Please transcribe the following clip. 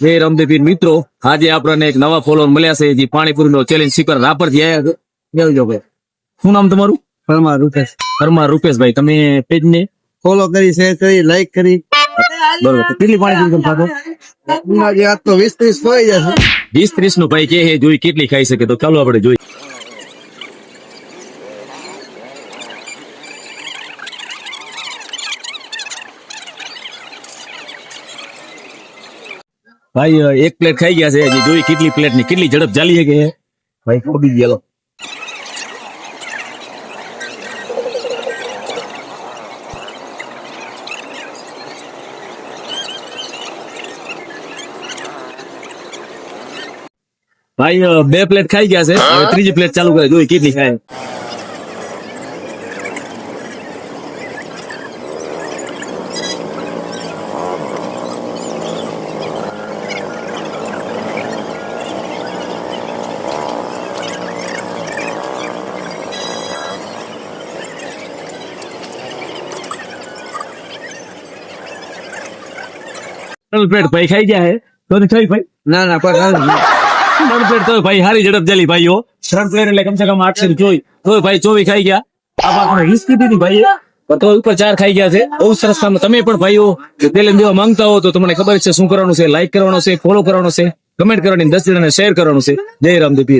જય રામદેવીર મિત્રો, આજે આપણને એક નવા ફોલોઅર મળ્યા છે જે પાણીપુરી નો ચેલેન્જ શીખર રાપર થી આવ્યા ભાઈ. શું નામ તમારું? પરમાર રૂપેશ. પરમાર રૂપેશભાઈ, તમે પેજ ને ફોલો કરી, શેર કરી, લાઈક કરી. બરોબર. તો કેટલી પાણીપુરી તમે ખાધો? આજે આજ તો 20-30 ખોઈ જશે. 20-30 નું ભાઈ કે હે જોઈ કેટલી ખાઈ શકે, તો ચાલો આપણે જોઈ. ભાઈ એક પ્લેટ ખાઈ ગયા છે, હજી જોઈ કેટલી પ્લેટ ની કેટલી ઝડપ ચાલી છે કે ભાઈ ખોબી ગયેલો. ભાઈ 2 પ્લેટ ખાઈ ગયા છે, હવે ત્રીજી પ્લેટ ચાલુ કરે, જોઈ કેટલી ખાય. પ્લેટ ભાઈ ખાઈ ગયા હે તો થઈ ભાઈ. ના ના પણ 3 પ્લેટ તો ભાઈ હારી ઝડપ ચાલી ભાઈઓ. 3 પ્લેટ એટલે કમસે કમ 8 જોઈ તો ભાઈ 24 ખાઈ ગયા. આ પાછળ 20 કીધી ભાઈ તો ઉપર 4 ખાઈ ગયા છે. બહુ સરસ કામ. તમે પણ ભાઈઓ ચેલેન્જ દેવા માંગતા હો તો તમને ખબર છે શું કરવાનું છે. લાઈક કરવાનો છે, ફોલો કરવાનો છે, કમેન્ટ કરવાની, 10 જણાને શેર કરવાનું છે. જય રામદેવ.